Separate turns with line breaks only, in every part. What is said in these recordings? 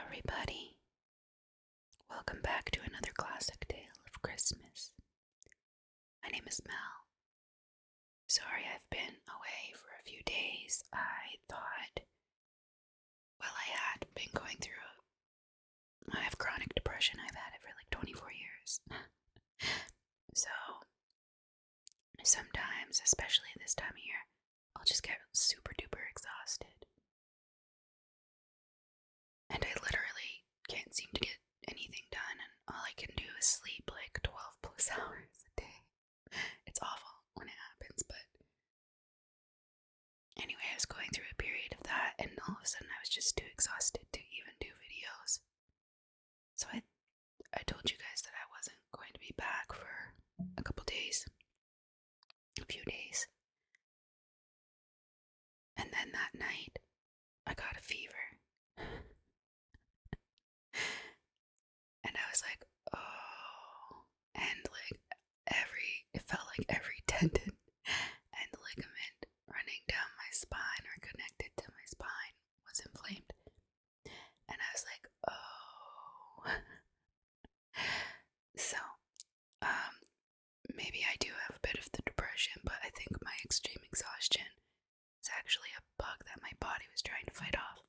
everybody. Welcome back to another classic tale of Christmas. My name is Mel. Sorry I've been away for a few days. I had been going through I have chronic depression. I've had it for like 24 years. So, sometimes, especially this time of year, I'll just get super duper exhausted. And I literally can't seem to get anything done, and all I can do is sleep like 12 plus hours a day. It's awful when it happens, but anyway, I was going through a period of that, and all of a sudden I was just too exhausted to even do videos. So I told you guys that I wasn't going to be back for a few days. And then that night, I got a fever. And I was like, oh, and like it felt like every tendon and ligament running down my spine or connected to my spine was inflamed. And I was like, oh. So, maybe I do have a bit of the depression, but I think my extreme exhaustion is actually a bug that my body was trying to fight off.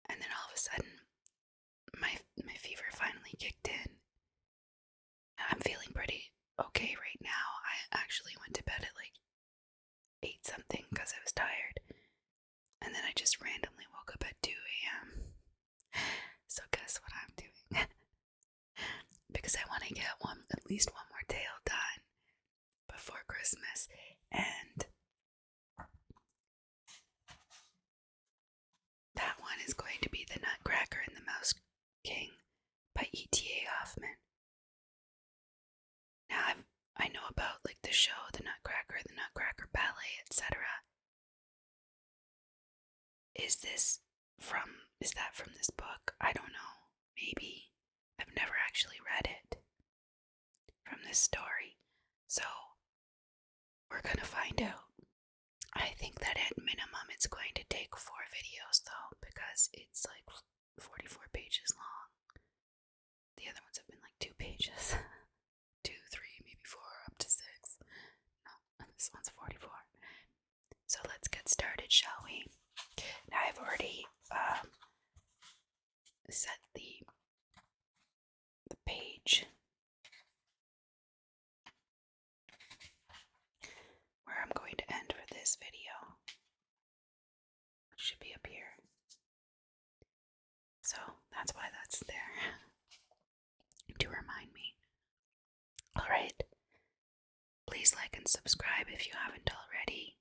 And then all of a sudden, my fever finally kicked in. I'm feeling pretty okay right now. I actually went to bed at like 8 something because I was tired. And then I just randomly woke up at 2 a.m. So guess what I'm doing? Because I want to get at least one more tale done before Christmas. And that one is going to be The Nutcracker and the Mouse King by ETA Hoffmann. Now I know about like the show, the Nutcracker ballet, etc. Is that from this book? I don't know. Maybe. I've never actually read it from this story. So we're gonna find out. I think that at minimum it's going to take 4 videos though, because it's like 44 pages long. The other ones have been like 2 pages. 2, 3, maybe 4, up to 6. No, this one's 44. So let's get started, shall we? Now I've already set the page where I'm going to end for this video. It should be up here. So that's why that's there, to remind me. Alright, please like and subscribe if you haven't already.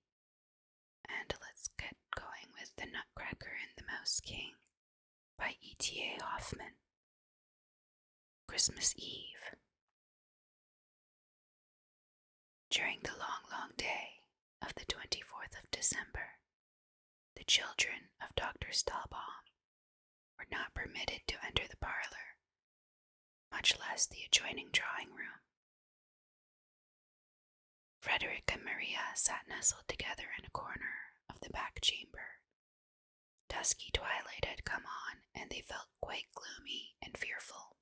And let's get going with The Nutcracker and the Mouse King by ETA Hoffmann. Christmas Eve. During the long, long day of the 24th of December, the children of Dr. Stahlbaum were not permitted to enter the parlor, much less the adjoining drawing room. Frederick and Maria sat nestled together in a corner of the back chamber. Dusky twilight had come on, and they felt quite gloomy and fearful.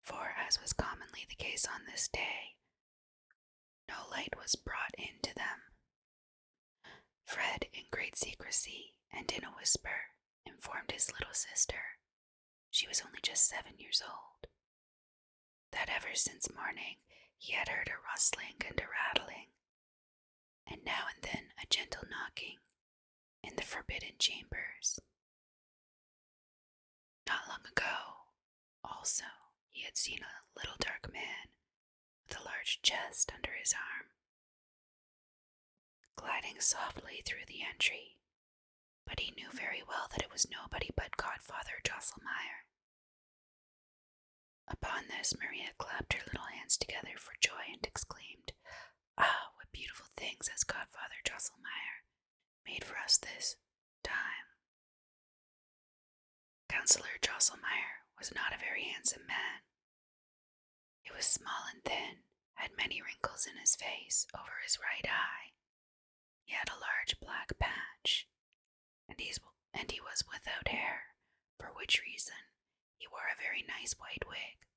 For, as was commonly the case on this day, no light was brought in to them. Fred, in great secrecy and in a whisper, informed his little sister, she was only just 7 years old, that ever since morning he had heard a rustling and a rattling, and now and then a gentle knocking in the forbidden chambers. Not long ago, also, he had seen a little dark man with a large chest under his arm, gliding softly through the entry, but he knew very well that it was nobody but Godfather Drosselmeyer. Upon this, Maria clapped her little hands together for joy and exclaimed, "Ah, what beautiful things has Godfather Drosselmeyer made for us this time." Councillor Drosselmeyer was not a very handsome man. He was small and thin, had many wrinkles in his face over his right eye. He had a large black patch Granny's white wig.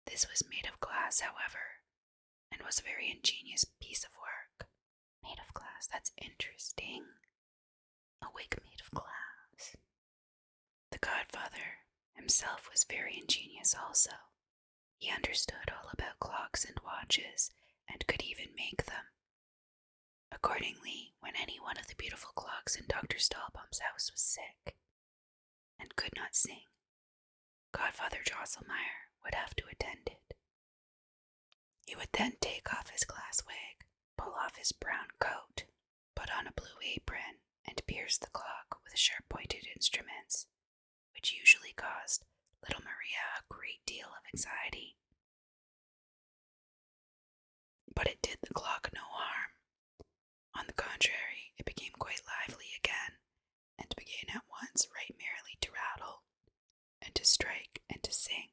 This was made of glass, however, and was a very ingenious piece of work. Made of glass, that's interesting. A wig made of glass. The godfather himself was very ingenious also. He understood all about clocks and watches, and could even make them. Accordingly, when any one of the beautiful clocks in Dr. Stahlbaum's house was sick, and could not sing, Godfather Drosselmeyer would have to attend it. He would then take off his glass wig, pull off his brown coat, put on a blue apron, and pierce the clock with sharp-pointed instruments, which usually caused little Maria a great deal of anxiety. But it did the clock no harm. On the contrary, it became quite lively again, and began at once right merrily to rattle, and to strike, and to sing,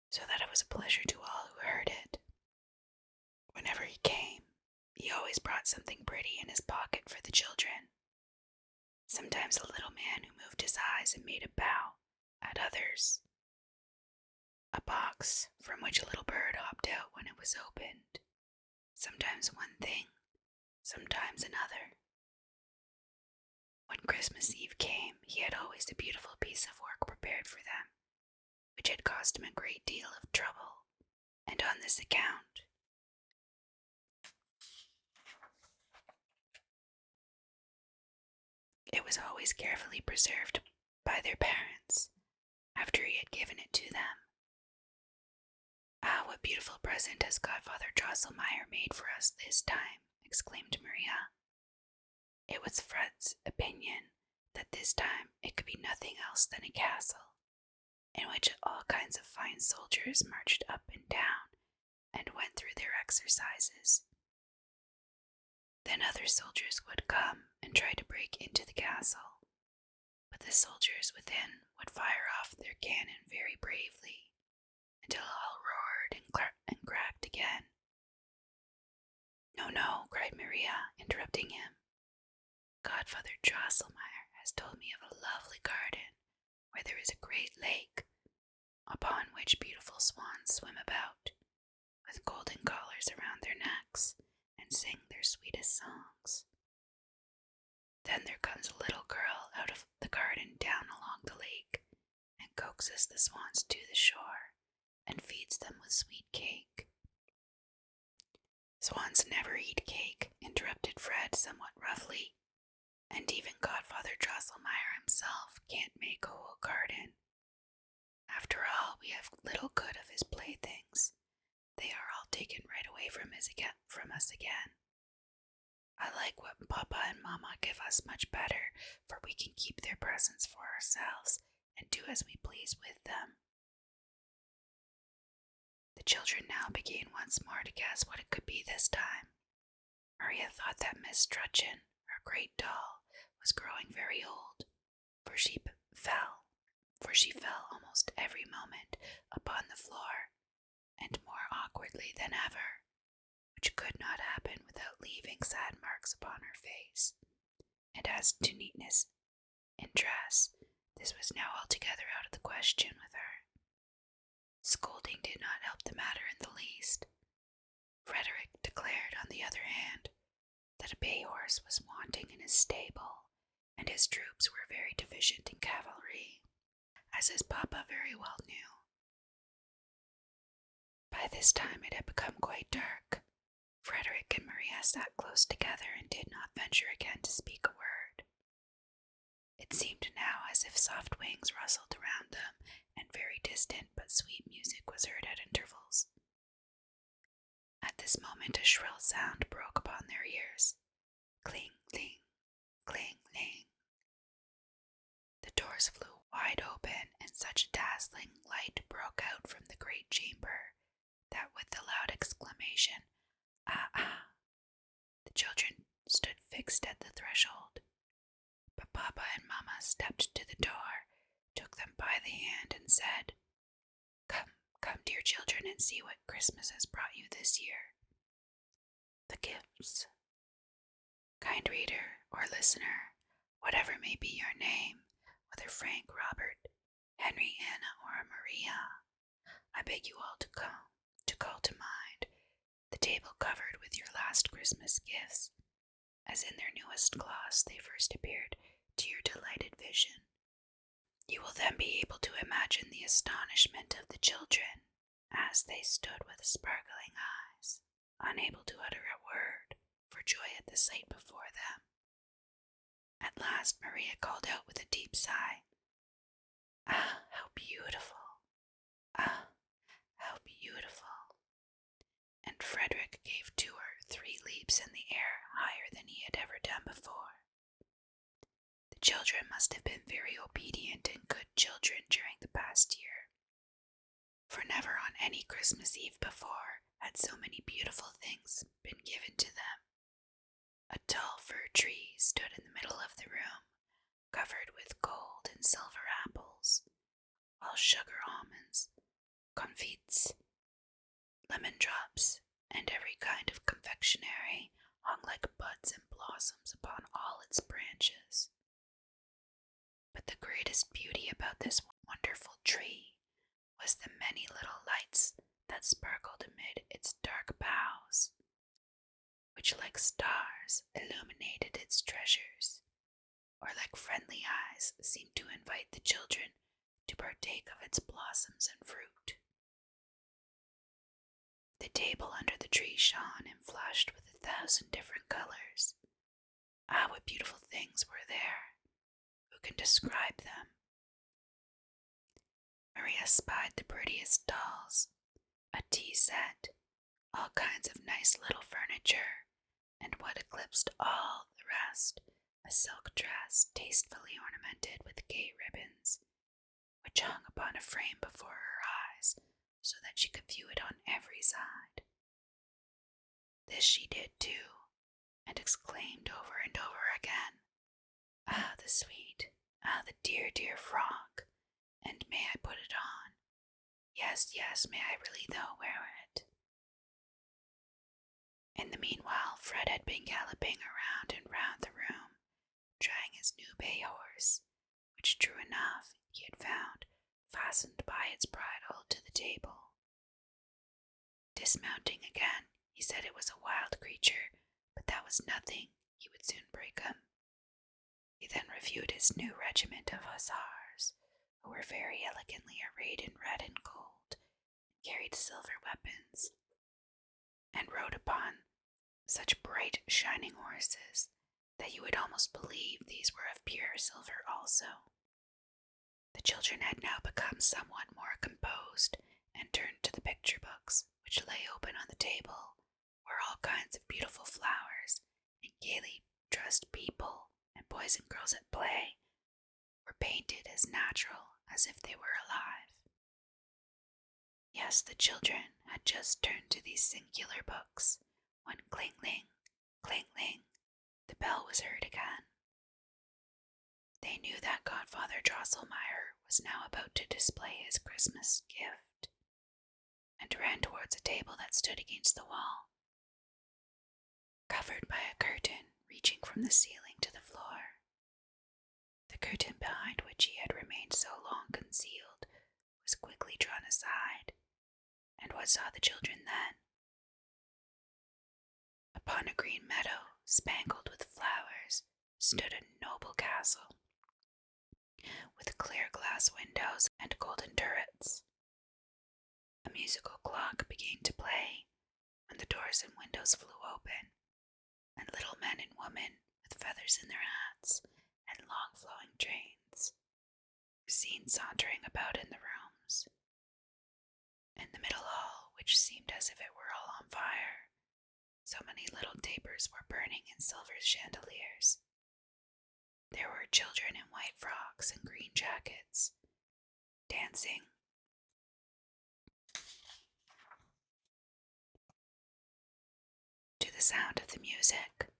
so that it was a pleasure to all who heard it. Whenever he came, he always brought something pretty in his pocket for the children. Sometimes a little man who moved his eyes and made a bow, at others a box from which a little bird hopped out when it was opened. Sometimes one thing, sometimes another. When Christmas Eve came, he had always a beautiful piece of work prepared for them, which had cost him a great deal of trouble, and on this account it was always carefully preserved by their parents, after he had given it to them. "Ah, what beautiful present has Godfather Drosselmeyer made for us this time!" exclaimed Maria. It was Fred's opinion that this time it could be nothing else than a castle, in which all kinds of fine soldiers marched up and down, and went through their exercises. Then other soldiers would come and try to break into the castle, but the soldiers within would fire off their cannon very bravely, until all roared and cracked again. "No, no," cried Maria, interrupting him. "Godfather Drosselmeyer has told me of a lovely garden where there is a great lake, upon which beautiful swans swim about, with golden collars around their necks, and sing their sweetest songs. Then there comes a little girl out of the garden down along the lake, and coaxes the swans to the shore, and feeds them with sweet cake." "Swans never eat cake," interrupted Fred somewhat roughly, "and even Godfather Drosselmeyer himself can't make a whole garden. After all, we have little good of his playthings. They are all taken right away from us again. I like what Papa and Mama give us much better, for we can keep their presents for ourselves, and do as we please with them." The children now began once more to guess what it could be this time. Maria thought that Miss Trudchen, her great doll, was growing very old, for she fell almost every moment upon the floor, and more awkwardly than ever, which could not happen without leaving sad marks upon her face. And as to neatness in dress, this was now altogether out of the question with her. Scolding did not help the matter in the least. Frederick declared, on the other hand, that a bay horse was wanting in his stable, and his troops were very deficient in cavalry, as his papa very well knew. By this time it had become quite dark. Frederick and Maria sat close together and did not venture again to speak a word. It seemed now as if soft wings rustled around them, and very distant but sweet music was heard at intervals. At this moment a shrill sound broke upon their ears. Cling, cling, cling, cling. The doors flew wide open, and such a dazzling light broke out from the great chamber that with the loud exclamation, "Ah, ah," the children stood fixed at the threshold. But Papa and Mamma stepped to the door, took them by the hand, and said, "Come, come, dear children, and see what Christmas has brought you this year." The gifts. Kind reader or listener, whatever may be your name, whether Frank, Robert, Henry, Anna, or Maria, I beg you all to call to mind the table covered with your last Christmas gifts, as in their newest gloss they first appeared to your delighted vision. You will then be able to imagine the astonishment of the children as they stood with sparkling eyes, unable to utter a word for joy at the sight before them. At last Maria called out with a deep sigh, "Ah, how beautiful! Ah, how beautiful!" And Frederick gave 2 or 3 leaps in the air higher than he had ever done before. The children must have been very obedient and good children during the past year, for never on any Christmas Eve before had so many beautiful things been given to them. A tall fir tree stood in the middle of the room, covered with gold and silver apples, while sugar almonds, confits, lemon drops, and every kind of confectionery hung like buds and blossoms upon all its branches. But the greatest beauty about this wonderful tree was the many little lights that sparkled amid its dark boughs, which like stars illuminated its treasures, or like friendly eyes seemed to invite the children to partake of its blossoms and fruit. The table under the tree shone and flushed with 1,000 different colors. Ah, what beautiful things were there! Who can describe them? Maria spied the prettiest dolls, a tea set, all kinds of nice little furniture, and what eclipsed all the rest, a silk dress tastefully ornamented with gay ribbons, which hung upon a frame before her eyes, so that she could view it on every side. This she did too, and exclaimed over and over again, "Ah, the sweet, ah, the dear, dear frock, and may I put it on? Yes, yes, may I really though wear it?" In the meanwhile, Fred had been galloping around and round the room, trying his new bay horse, which, true enough, he had found fastened by its bridle to the table. Dismounting again, he said it was a wild creature, but that was nothing, he would soon break him. He then reviewed his new regiment of hussars, who were very elegantly arrayed in red and gold, and carried silver weapons, and rode upon such bright shining horses that you would almost believe these were of pure silver also. The children had now become somewhat more composed, and turned to the picture books, which lay open on the table, where all kinds of beautiful flowers, and gaily dressed people, and boys and girls at play, were painted as natural as if they were alive. Yes, the children had just turned to these singular books, when cling-ling, cling-ling, the bell was heard again. They knew that Godfather Drosselmeyer was now about to display his Christmas gift, and ran towards a table that stood against the wall, covered by a curtain reaching from the ceiling to the floor. The curtain behind which he had remained so long concealed was quickly drawn aside, and what saw the children then? Upon a green meadow, spangled with flowers, stood a noble castle, with clear glass windows and golden turrets. A musical clock began to play, when the doors and windows flew open, and little men and women, with feathers in their hats and long flowing trains, were seen sauntering about in the rooms. In the middle hall, which seemed as if it were all on fire, so many little tapers were burning in silver chandeliers. There were children in white frocks and green jackets, dancing. To the sound of the music,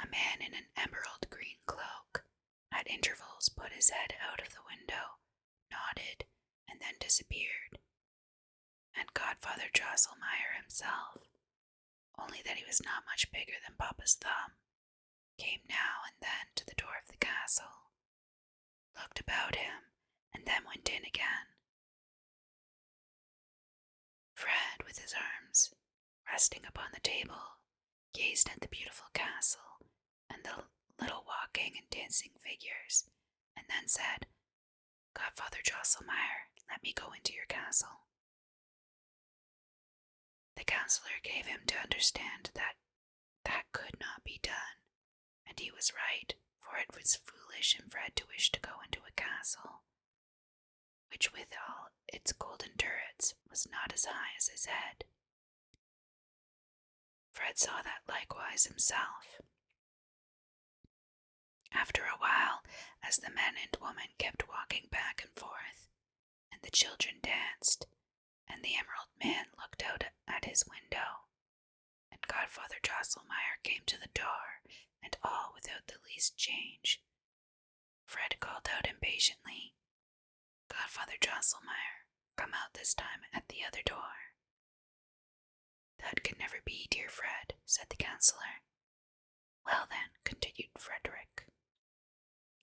a man in an emerald green cloak at intervals put his head out of the window, nodded, and then disappeared. And Godfather Drosselmeyer himself, only that he was not much bigger than Papa's thumb, came now and then to the door of the castle, looked about him, and then table, gazed at the beautiful castle and the little walking and dancing figures, and then said, "Godfather Drosselmeyer, let me go into your castle." The counselor gave him to understand that that could not be done, and he was right, for it was foolish in Fred to wish to go into a castle, which with all its golden turrets was not as high as his head. Fred saw that likewise himself. After a while, as the man and woman kept walking back and forth, and the children danced, and the Emerald Man looked out at his window, and Godfather Drosselmeyer came to the door, and all without the least change, Fred called out impatiently, "Godfather Drosselmeyer, come out this time at the other door." "That can never be, dear Fred," said the counselor. "Well then," continued Frederick,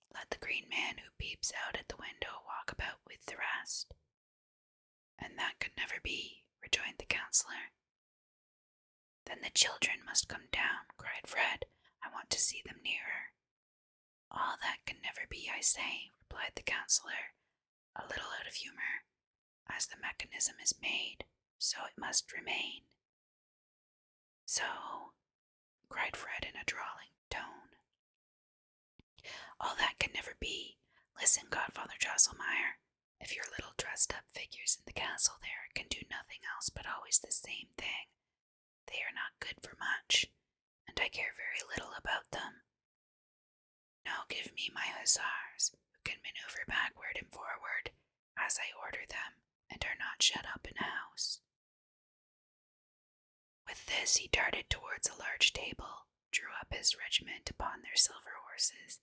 "let the green man who peeps out at the window walk about with the rest." "And that can never be," rejoined the counselor. "Then the children must come down," cried Fred. "I want to see them nearer." "All that can never be, I say," replied the counselor, a little out of humor. "As the mechanism is made, so it must remain." "So," cried Fred in a drawling tone, "all that can never be. Listen, Godfather Drosselmeyer. If your little dressed-up figures in the castle there can do nothing else but always the same thing, they are not good for much, and I care very little about them. Now give me my hussars, who can maneuver backward and forward, as I order them, and are not shut up in a house." With this he darted towards a large table, drew up his regiment upon their silver horses,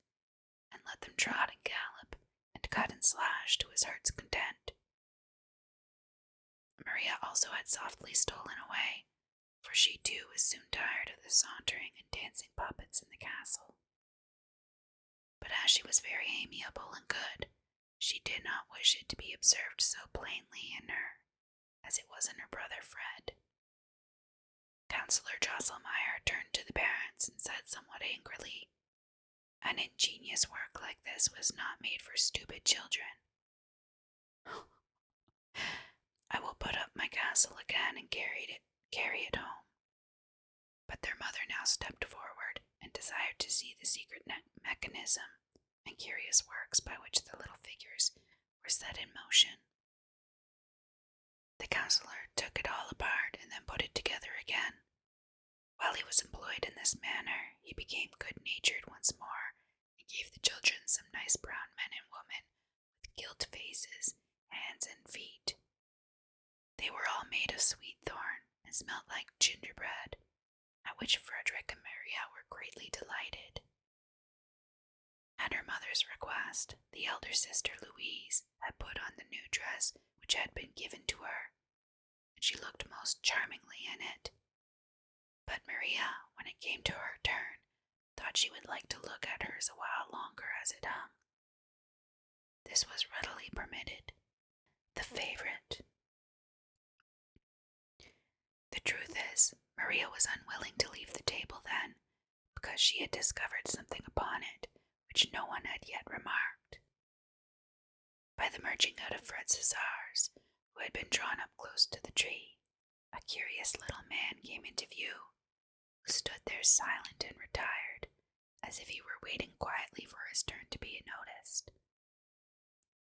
and let them trot and gallop, and cut and slash to his heart's content. Maria also had softly stolen away, for she too was soon tired of the sauntering and dancing puppets in the castle. But as she was very amiable and good, she did not wish it to be observed so plainly in her as it was in her brother Fred. Councillor Drosselmeyer turned to the parents and said somewhat angrily, "An ingenious work like this was not made for stupid children. I will put up my castle again and carry it home." But their mother now stepped forward and desired to see the secret mechanism and curious works by which the little figures were set in motion. The counselor took it all apart and then put it together again. While he was employed in this manner, he became good-natured once more, and gave the children some nice brown men and women with gilt faces, hands, and feet. They were all made of sweet thorn and smelt like gingerbread, at which Frederick and Maria were greatly delighted. At her mother's request, the elder sister Louise had put on the new dress which had been given to her, and she looked most charmingly in it. But Maria, when it came to her turn, thought she would like to look at hers a while longer as it hung. This was readily permitted. The favorite. The truth is, Maria was unwilling to leave the table then, because she had discovered something upon it which no one had yet remarked. By the merging out of Fred's hussars, who had been drawn up close to the tree, a curious little man came into view, who stood there silent and retired, as if he were waiting quietly for his turn to be noticed.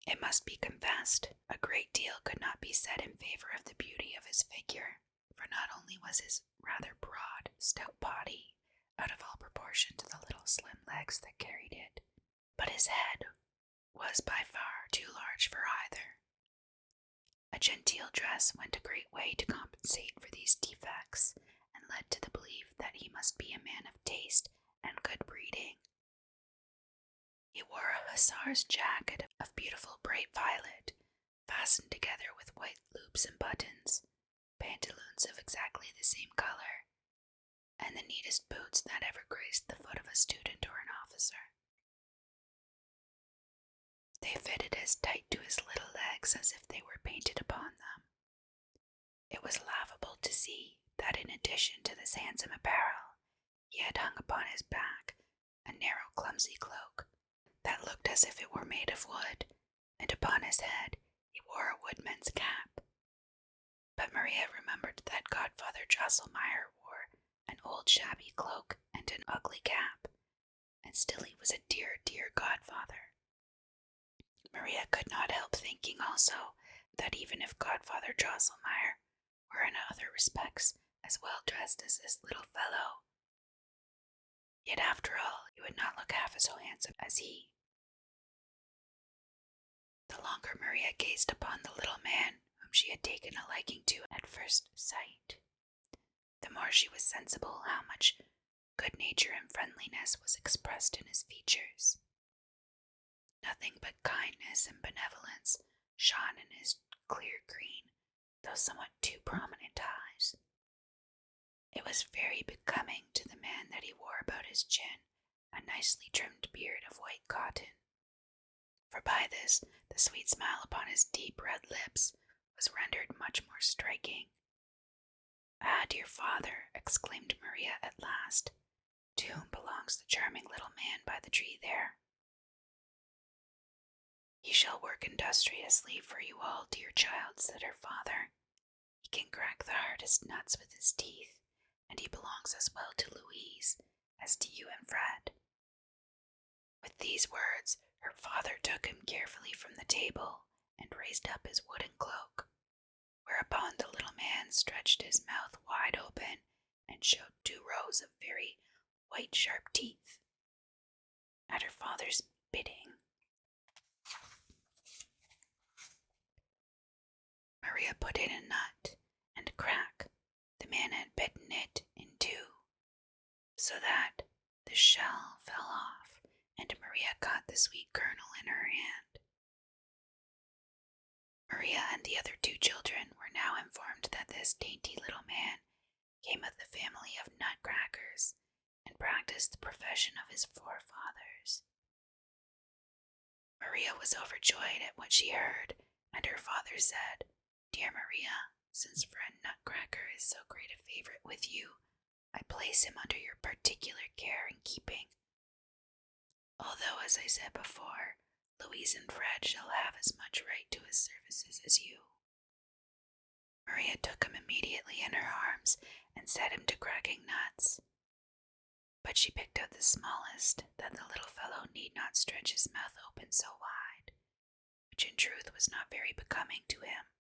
It must be confessed, a great deal could not be said in favor of the beauty of his figure, for not only was his rather broad, stout body out of all proportion to the little slim legs that carried it, but his head was by far too large for either. A genteel dress went a great way to compensate for these defects, and led to the belief that he must be a man of taste and good breeding. He wore a hussar's jacket of beautiful bright violet, fastened together with white loops and buttons, pantaloons of exactly the same color, and the neatest boots that ever graced the foot of a student or an officer. They fitted as tight to his little legs as if they were painted upon them. It was laughable to see, that in addition to this handsome apparel, he had hung upon his back a narrow, clumsy cloak that looked as if it were made of wood, and upon his head he wore a woodman's cap. But Maria remembered that Godfather Drosselmeyer wore an old shabby cloak and an ugly cap, and still he was a dear, dear godfather. Maria could not help thinking also that even if Godfather Drosselmeyer were in other respects as well dressed as this little fellow, yet after all he would not look half so handsome as he. The longer Maria gazed upon the little man whom she had taken a liking to at first sight, the more she was sensible how much good nature and friendliness was expressed in his features. Nothing but kindness and benevolence shone in his clear green, though somewhat too prominent eyes. It was very becoming to the man that he wore about his chin a nicely trimmed beard of white cotton, for by this the sweet smile upon his deep red lips was rendered much more striking. "Ah, dear father," exclaimed Maria at last, "to whom belongs the charming little man by the tree there?" "He shall work industriously for you all, dear child," said her father. "He can crack the hardest nuts with his teeth, and he belongs as well to Louise as to you and Fred." With these words, her father took him carefully from the table and raised up his wooden cloak, whereupon the little man stretched his mouth wide open and showed 2 rows of very white sharp teeth. At her father's bidding, Maria put in a nut, and crack, the man had bitten it in 2, so that the shell fell off, and Maria caught the sweet kernel in her hand. Maria and the other 2 children were now informed that this dainty little man came of the family of Nutcrackers, and practiced the profession of his forefathers. Maria was overjoyed at what she heard, and her father said, "Dear Maria, since friend Nutcracker is so great a favorite with you, I place him under your particular care and keeping. Although, as I said before, Louise and Fred shall have as much right to his services as you." Maria took him immediately in her arms and set him to cracking nuts. But she picked out the smallest, that the little fellow need not stretch his mouth open so wide, which in truth was not very becoming to him.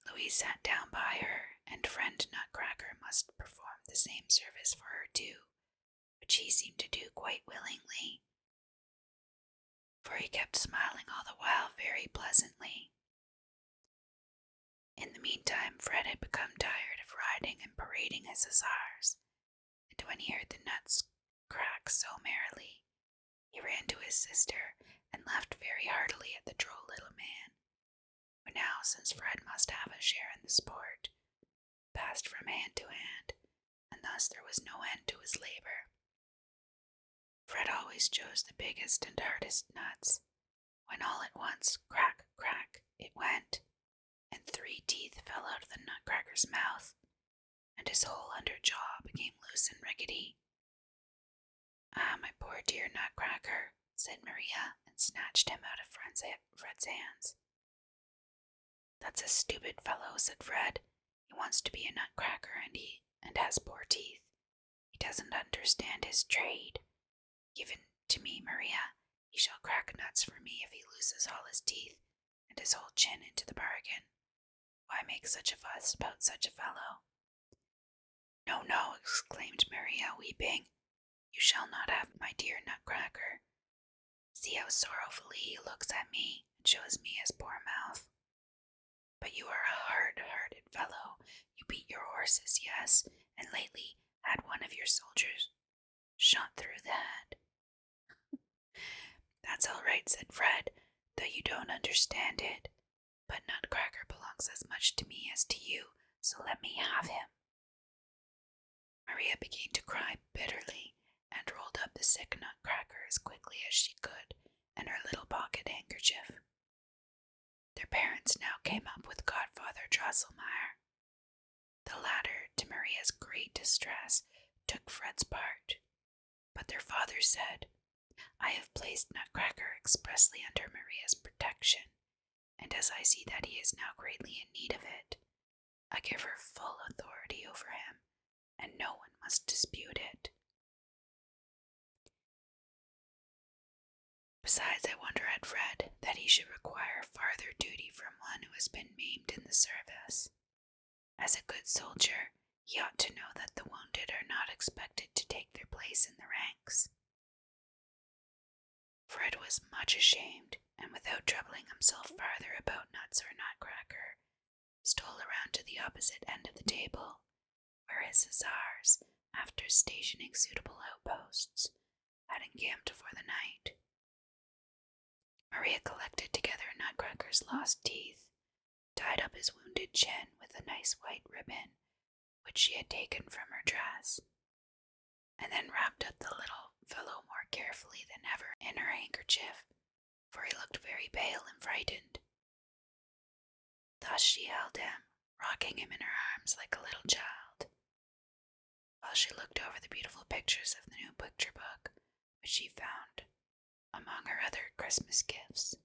Louise sat down by her, and friend Nutcracker must perform the same service for her too, which he seemed to do quite willingly, for he kept smiling all the while very pleasantly. In the meantime, Fred had become tired of riding and parading his hussars, and when he heard the nuts crack so merrily, he ran to his sister and laughed very heartily at the droll little man, who now, since Fred must have a share in the sport, passed from hand to hand, and thus there was no end to his labor. Fred always chose the biggest and hardest nuts, when all at once, crack, crack, it went, and 3 teeth fell out of the Nutcracker's mouth, and his whole under jaw became loose and rickety. "Ah, my poor dear Nutcracker," said Maria, and snatched him out of Fred's hands. "That's a stupid fellow," said Fred. "He wants to be a Nutcracker, and has poor teeth. He doesn't understand his trade. Give it to me, Maria. He shall crack nuts for me if he loses all his teeth, and his whole chin into the bargain. Why make such a fuss about such a fellow?" "No, no," exclaimed Maria, weeping. "You shall not have my dear Nutcracker. See how sorrowfully he looks at me, and shows me his poor mouth. But you are a hard-hearted fellow. You beat your horses, yes, and lately had one of your soldiers shot through the head." "That's all right," said Fred, "though you don't understand it. But Nutcracker belongs as much to me as to you, so let me have him." Maria began to cry bitterly, and rolled up the sick Nutcracker as quickly as she could in her little pocket handkerchief. Their parents now came up with Godfather Drosselmeyer. The latter, to Maria's great distress, took Fred's part. But their father said, "I have placed Nutcracker expressly under Maria's protection, and as I see that he is now greatly in need of it, I give her full authority over him, and no one must dispute it. Besides, I wonder at Fred that he should require farther duty from one who has been maimed in the service. As a good soldier, he ought to know that the wounded are not expected to take their place in the ranks." Fred was much ashamed, and without troubling himself farther about Nuts or Nutcracker, stole around to the opposite end of the table, where his hussars, after stationing suitable outposts, had encamped for the night. Maria collected together Nutcracker's lost teeth, tied up his wounded chin with a nice white ribbon which she had taken from her dress, and then wrapped up the little fellow more carefully than ever in her handkerchief, for he looked very pale and frightened. Thus she held him, rocking him in her arms like a little child, while she looked over the beautiful pictures of the new picture book which she found among her other Christmas gifts.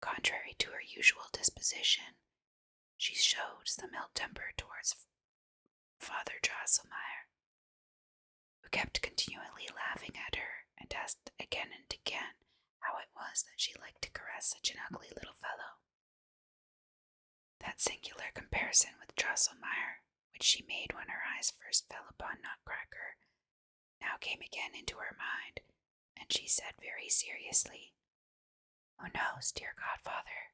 Contrary to her usual disposition, she showed some ill temper towards Father Drosselmeyer, who kept continually laughing at her and asked again and again how it was that she liked to caress such an ugly little fellow. That singular comparison with Drosselmeyer, which she made when her eyes first fell upon Nutcracker, now came again into her mind, and she said very seriously, "Who knows, dear godfather,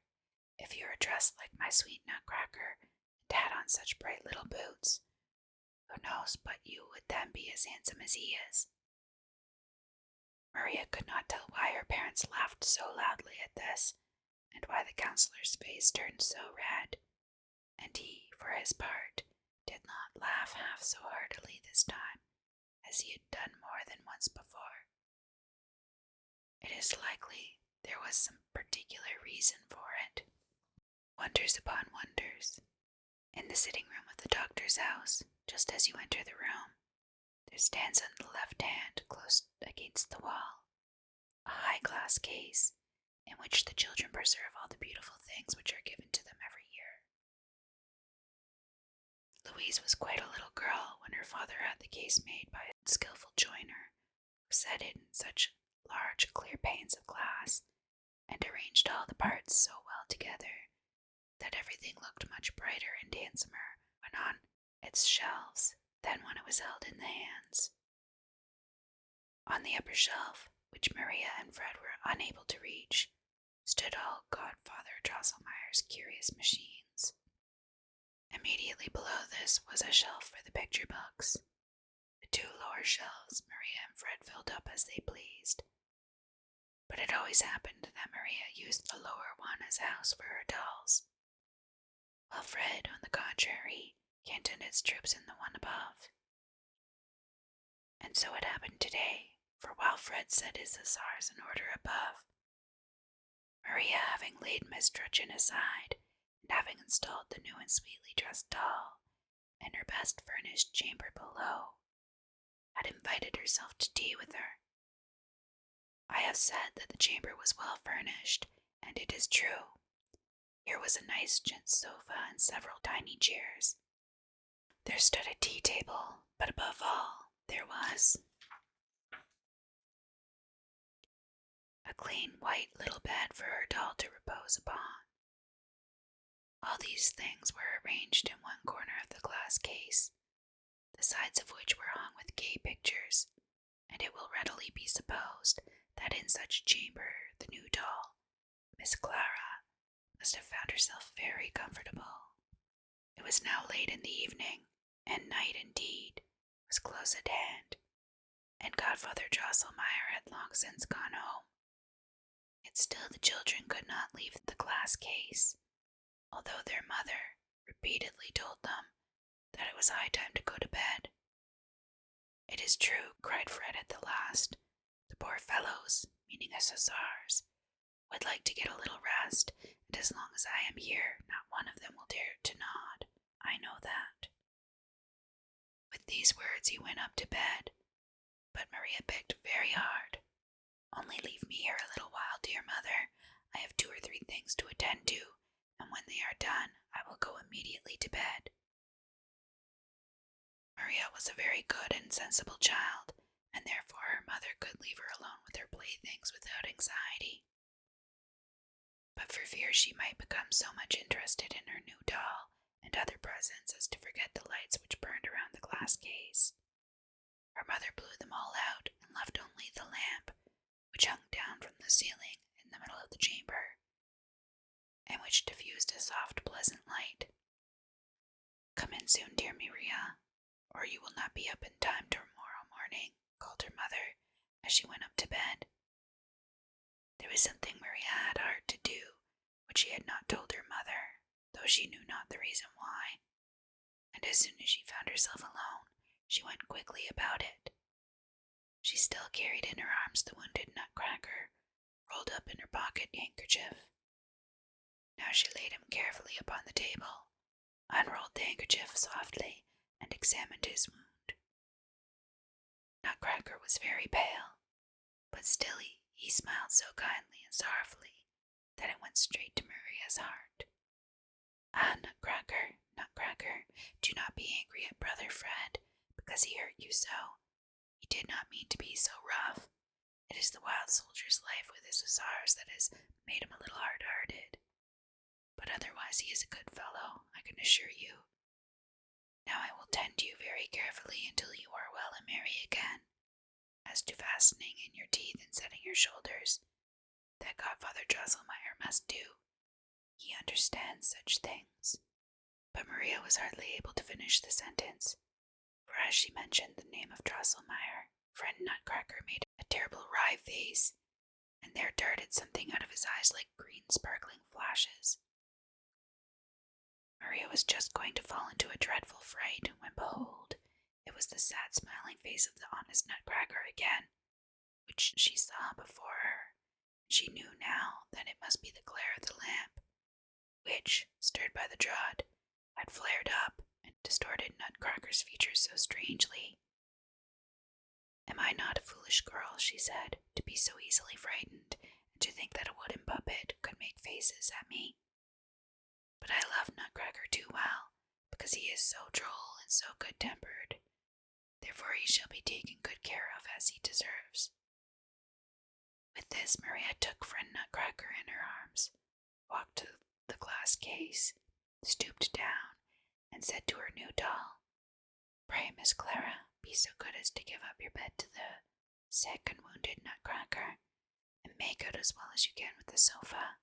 if you were dressed like my sweet Nutcracker, and had on such bright little boots, who knows but you would then be as handsome as he is?" Maria could not tell why her parents laughed so loudly at this, and why the counselor's face turned so red, and he, for his part, did not laugh half so heartily this time as he had done more than once before. It is likely there was some particular reason for it. Wonders upon wonders. In the sitting room of the doctor's house, just as you enter the room, there stands on the left hand, close against the wall, a high glass case in which the children preserve all the beautiful things which are given to them every year. Louise was quite a little girl when her father had the case made by a skillful joiner, who set it in such large clear panes of glass, and arranged all the parts so well together that everything looked much brighter and handsomer when on its shelves than when it was held in the hands. On the upper shelf, which Maria and Fred were unable to reach, stood all Godfather Drosselmeyer's curious machines. Immediately below this was a shelf for the picture books. The two lower shelves Maria and Fred filled up as they pleased, but it always happened that Maria used the lower one as a house for her dolls, while Fred, on the contrary, cantoned its troops in the one above. And so it happened today, for while Fred set his hussars in order above, Maria, having laid Miss Trudchen aside, and having installed the new and sweetly dressed doll in her best furnished chamber below, had invited herself to tea with her. I have said that the chamber was well furnished, and it is true. Here was a nice chintz sofa and several tiny chairs. There stood a tea table, but above all, there was a clean white little bed for her doll to repose upon. All these things were arranged in one corner of the glass case, the sides of which were hung with gay pictures, and it will readily be supposed that in such a chamber the new doll, Miss Clara, must have found herself very comfortable. It was now late in the evening, and night indeed was close at hand, and Godfather Drosselmeyer had long since gone home. Yet still the children could not leave the glass case, although their mother repeatedly told them that it was high time to go to bed. "It is true," cried Fred at the last. "The poor fellows," meaning his hussars, "would like to get a little rest, and as long as I am here, not one of them will dare to nod. I know that." With these words he went up to bed, but Maria begged very hard. "Only leave me here a little while, dear mother. I have 2 or 3 things to attend to, and when they are done, I will go immediately to bed." Maria was a very good and sensible child, and therefore her mother could leave her alone with her playthings without anxiety. But for fear she might become so much interested in her new doll and other presents as to forget the lights which burned around the glass case, her mother blew them all out and left only the lamp, which hung down from the ceiling in the middle of the chamber, and which diffused a soft, pleasant light. "Come in soon, dear Maria, or you will not be up in time tomorrow morning," called her mother as she went up to bed. There was something Maria had heart to do, which she had not told her mother, though she knew not the reason why, and as soon as she found herself alone, she went quickly about it. She still carried in her arms the wounded Nutcracker, rolled up in her pocket handkerchief. Now she laid him carefully upon the table, unrolled the handkerchief softly, and examined his wound. Nutcracker was very pale, but still he smiled so kindly and sorrowfully that it went straight to Maria's heart. "Ah, Nutcracker, Nutcracker, do not be angry at brother Fred, because he hurt you so. He did not mean to be so rough. It is the wild soldier's life with his hussars that has made him a little hard-hearted. But otherwise he is a good fellow, I can assure you. Now I will tend you very carefully until you are well and merry again. As to fastening in your teeth and setting your shoulders, that Godfather Drosselmeyer must do. He understands such things." But Maria was hardly able to finish the sentence, for as she mentioned the name of Drosselmeyer, friend Nutcracker made a terrible wry face, and there darted something out of his eyes like green sparkling flashes. Maria was just going to fall into a dreadful fright when, behold, it was the sad smiling face of the honest Nutcracker again, which she saw before her. She knew now that it must be the glare of the lamp, which, stirred by the draught, had flared up and distorted Nutcracker's features so strangely. "Am I not a foolish girl," she said, "to be so easily frightened, and to think that a wooden puppet could make faces at me? But I love Nutcracker too well, because he is so droll and so good-tempered. Therefore he shall be taken good care of as he deserves." With this, Maria took friend Nutcracker in her arms, walked to the glass case, stooped down, and said to her new doll, "Pray, Miss Clara, be so good as to give up your bed to the sick and wounded Nutcracker, and make out as well as you can with the sofa.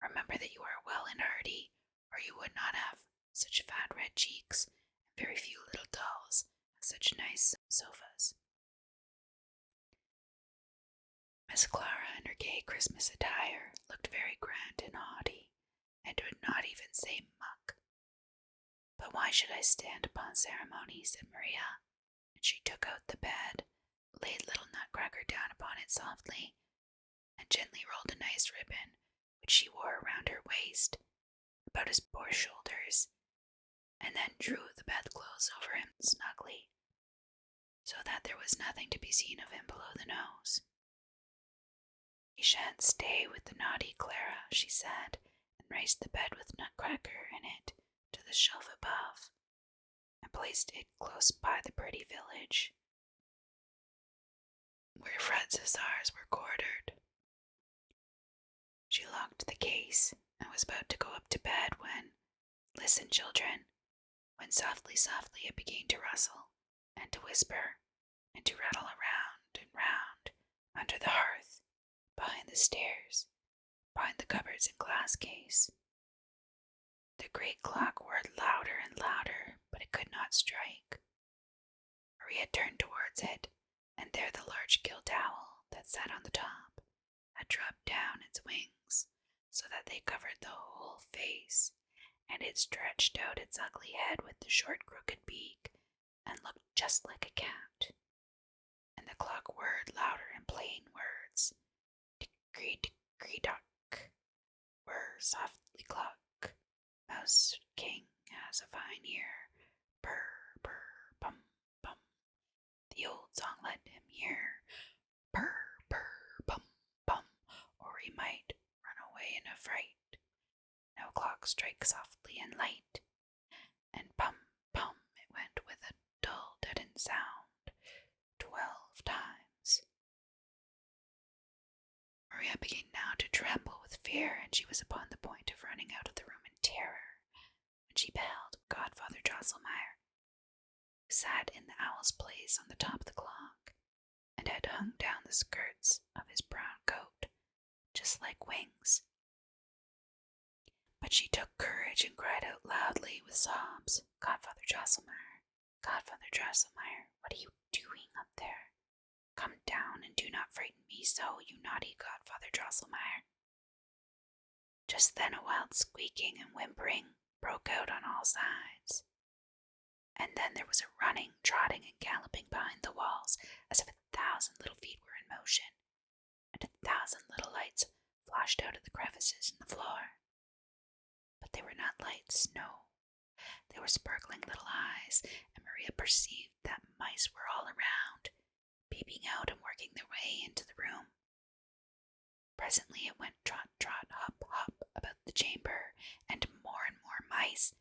Remember that you are well and hearty, or you would not have such fat red cheeks, and very few little dolls have such nice sofas." Miss Clara, in her gay Christmas attire, looked very grand and haughty, and would not even say muck. "But why should I stand upon ceremony?" said Maria, and she took out the bed, laid little Nutcracker down upon it softly, and gently rolled a nice ribbon, which she wore around her waist, about his poor shoulders, and then drew the bedclothes over him snugly, so that there was nothing to be seen of him below the nose. "He shan't stay with the naughty Clara," she said, and raised the bed with Nutcracker in it to the shelf above, and placed it close by the pretty village, where Fred's hussars were quartered. She locked the case, and was about to go up to bed when, listen, children, when softly, softly it began to rustle, and to whisper, and to rattle around and round, under the hearth, behind the stairs, behind the cupboards and glass case. The great clock whirred louder and louder, but it could not strike. Maria turned towards it, and there the large gilt owl that sat on the top had dropped down its wings, so that they covered the whole face, and it stretched out its ugly head with the short crooked beak, and looked just like a cat. And the clock whirred louder in plain words, "Tickry-tickry-dock, whir softly clock, Mouse King has a the old song let him hear. Purr, purr, pum, pum, or he might run away in a fright. Now clock strikes softly and light, and pum, pum, it went with a dull, deadened sound 12 times. Maria began now to tremble with fear, and she was upon the point of running out of the room in terror, when she beheld Godfather Drosselmeyer, who sat in the owl's place on the top of the clock, and had hung down the skirts of his brown coat, just like wings. But she took courage and cried out loudly with sobs, Godfather Drosselmeyer, Godfather Drosselmeyer, what are you doing up there? Come down and do not frighten me so, you naughty Godfather Drosselmeyer. Just then a wild squeaking and whimpering broke out on all sides. And then there was a running, trotting, and galloping behind the walls, as if 1,000 little feet were in motion, and 1,000 little lights flashed out of the crevices in the floor. But they were not lights, no. They were sparkling little eyes, and Maria perceived that mice were all around, peeping out and working their way into the room. Presently it went trot, trot, hop, hop about the chamber, and more mice,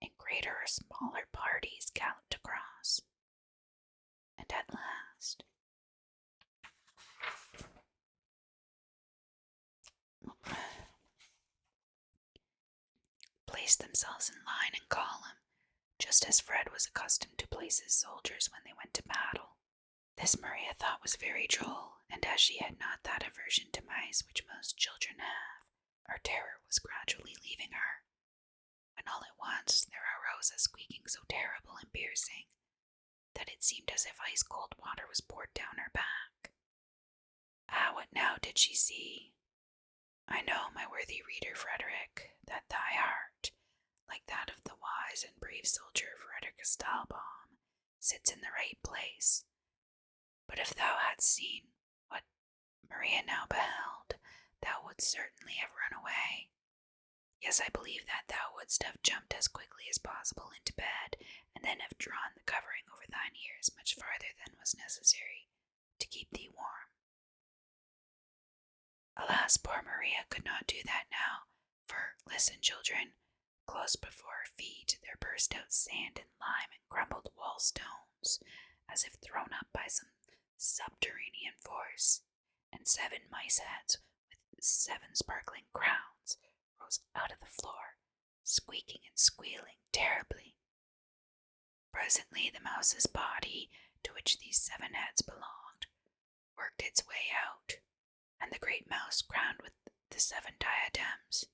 in greater or smaller parties, galloped across. And at last, placed themselves in line and column, just as Fred was accustomed to place his soldiers when they went to battle. This Maria thought was very droll, and as she had not that aversion to mice which most children have, her terror was gradually leaving her, when all at once there arose a squeaking so terrible and piercing that it seemed as if ice-cold water was poured down her back. Ah, what now did she see? I know, my worthy reader Frederick, that thy heart, like that of the wise and brave soldier Frederick Stahlbaum, sits in the right place. But if thou hadst seen what Maria now beheld, thou wouldst certainly have run away. Yes, I believe that thou wouldst have jumped as quickly as possible into bed, and then have drawn the covering over thine ears much farther than was necessary to keep thee warm. Alas, poor Maria could not do that now, for, listen, children, close before her feet there burst out sand and lime and crumbled wall stones, as if thrown up by some subterranean force, and 7 mice heads with 7 sparkling crowns rose out of the floor, squeaking and squealing terribly. Presently the mouse's body, to which these 7 heads belonged, worked its way out, and the great mouse crowned with the 7 diadems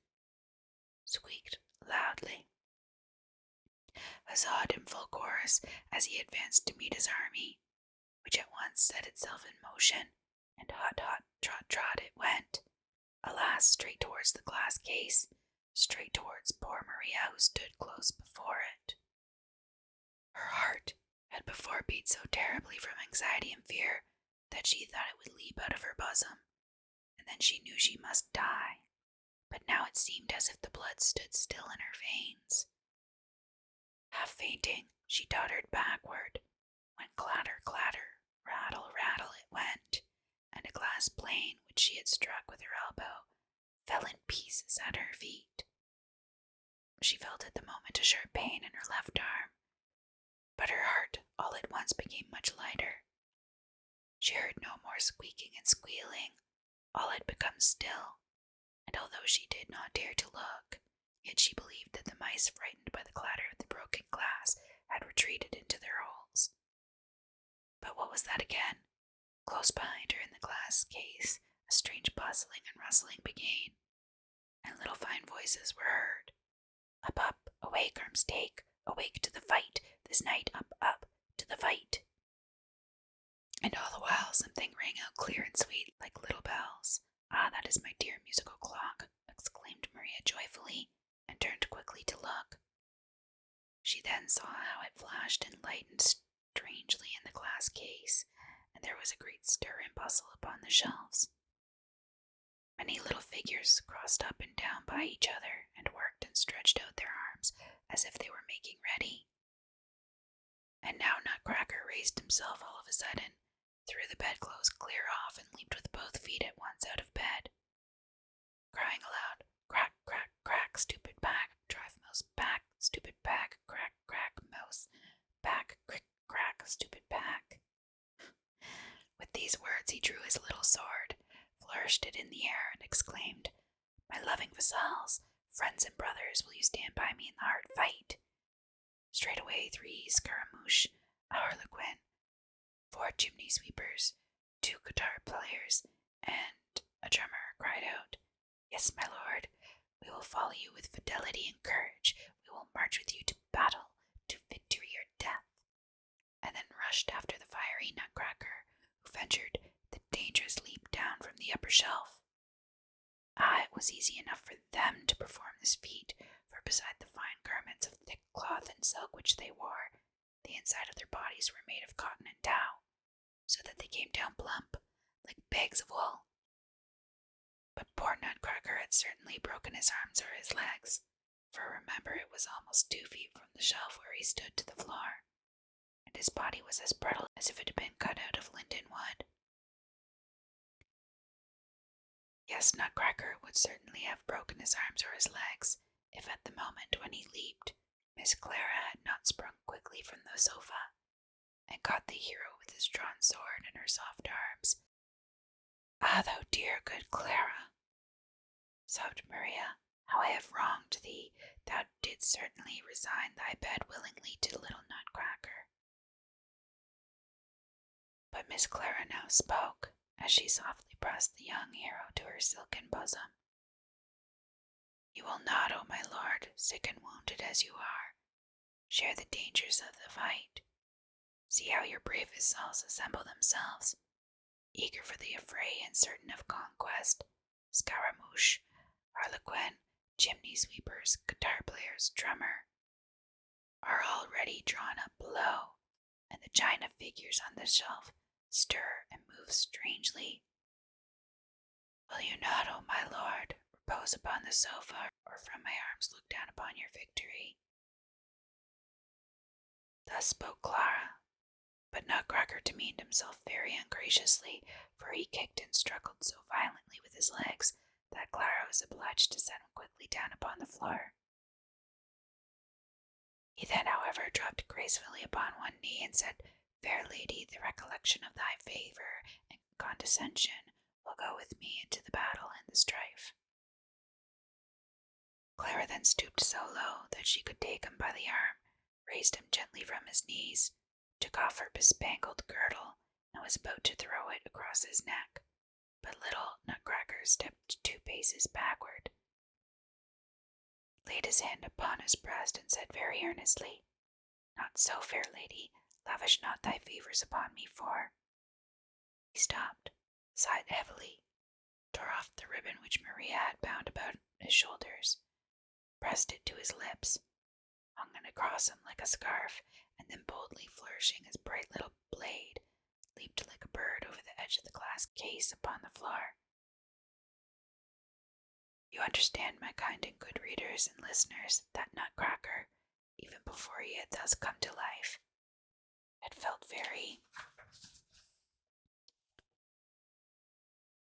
squeaked loudly, huzza'd in full chorus as he advanced to meet his army, which at once set itself in motion, and hot, hot, trot, trot it went, alas, straight towards the glass case, straight towards poor Maria, who stood close before it. Her heart had before beat so terribly from anxiety and fear that she thought it would leap out of her bosom, and then she knew she must die, but now it seemed as if the blood stood still in her veins. Half fainting, she tottered backward, when clatter, clatter, rattle, rattle it went, and a glass plane which she had struck with her elbow fell in pieces at her feet. She felt at the moment a sharp pain in her left arm, but her heart all at once became much lighter. She heard no more squeaking and squealing, all had become still, and although she did not dare to look, yet she believed that the mice, frightened by the clatter of the broken glass, had retreated into their holes. But what was that again? Close behind her in the glass case, a strange bustling and rustling began, and little fine voices were heard. Up, up, awake, arms take, awake to the fight, this night, up, to the fight. And all the while something rang out clear and sweet like little bells. Ah, that is my dear musical clock, exclaimed Maria joyfully, and turned quickly to look. She then saw how it flashed and lightened strangely in the glass case, and there was a great stir and bustle upon the shelves. Many little figures crossed up and down by each other, and worked and stretched out their arms as if they were making ready. And now Nutcracker raised himself all of a sudden, threw the bedclothes clear off, and leaped with both feet at once out of bed, crying aloud, "Crack, crack, crack, stupid bag, drive mouse back, stupid bag, crack, crack, mouse, back, crick, crack, stupid bag." With these words he drew his little sword, flourished it in the air, and exclaimed, "My loving vassals, friends and brothers, will you stand by me in the hard fight?" Straightway 3 Scaramouche, a Harlequin, 4 chimney sweepers, 2 guitar players, and a drummer cried out, "Yes, my lord, we will follow you with fidelity and courage. We will march with you to battle, to victory or death," and then rushed after the fiery Nutcracker, who ventured the dangerous leap down from the upper shelf. It was easy enough for them to perform this feat, for beside the fine garments of thick cloth and silk which they wore, the inside of their bodies were made of cotton and tow, so that they came down plump, like bags of wool. But poor Nutcracker had certainly broken his arms or his legs, for remember it was almost 2 feet from the shelf where he stood to the floor, and his body was as brittle as if it had been cut out of linden wood. Yes, Nutcracker would certainly have broken his arms or his legs if at the moment when he leaped, Miss Clara had not sprung quickly from the sofa and caught the hero with his drawn sword in her soft arms. "Ah, thou dear good Clara," sobbed Maria, "how I have wronged thee. Thou didst certainly resign thy bed willingly to little Nutcracker." But Miss Clara now spoke, as she softly pressed the young hero to her silken bosom. "You will not, oh my lord, sick and wounded as you are, share the dangers of the fight. See how your brave vassals assemble themselves, eager for the affray and certain of conquest. Scaramouche, Harlequin, chimney sweepers, guitar players, drummer, are already drawn up below, and the china figures on the shelf stir and move strangely. Will you not, O my lord, repose upon the sofa, or from my arms look down upon your victory?" Thus spoke Clara, but Nutcracker demeaned himself very ungraciously, for he kicked and struggled so violently with his legs that Clara was obliged to set him quickly down upon the floor. He then, however, dropped gracefully upon one knee and said, "Fair lady, the recollection of thy favor and condescension will go with me into the battle and the strife." Clara then stooped so low that she could take him by the arm, raised him gently from his knees, took off her bespangled girdle, and was about to throw it across his neck, but little Nutcracker stepped 2 paces backward, laid his hand upon his breast, and said very earnestly, "Not so, fair lady, lavish not thy favors upon me, for—" He stopped, sighed heavily, tore off the ribbon which Maria had bound about his shoulders, pressed it to his lips, hung it across him like a scarf, and then boldly flourishing his bright little blade, leaped like a bird over the edge of the glass case upon the floor. You understand, my kind and good readers and listeners, that Nutcracker, even before he had thus come to life, had felt very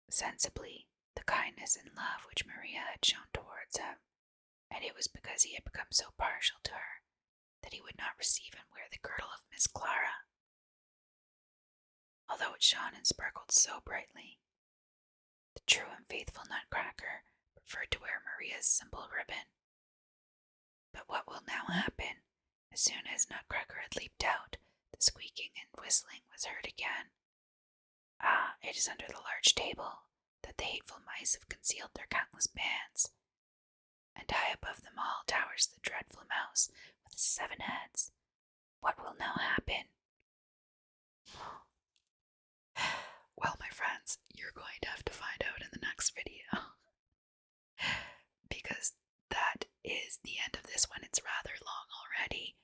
sensibly the kindness and love which Maria had shown towards him, and it was because he had become so partial to her that he would not receive and wear the girdle of Miss Clara, although it shone and sparkled so brightly. The true and faithful Nutcracker preferred to wear Maria's simple ribbon. But what will now happen? As soon as Nutcracker had leaped out, the squeaking and whistling was heard again. Ah, it is under the large table that the hateful mice have concealed their countless bands, and high above them all towers the dreadful mouse with 7 heads. What will now happen? Well, my friends, you're going to have to find out in the next video. Because that is the end of this one. It's rather long already.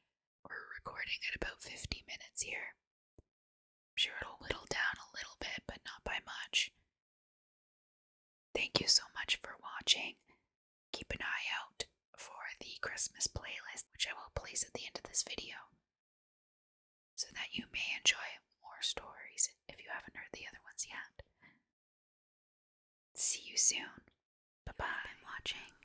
We're recording at about 50 minutes here. I'm sure it'll whittle down a little bit, but not by much. Thank you so much for watching. Keep an eye out for the Christmas playlist, which I will place at the end of this video. soon. Bye bye. Watching.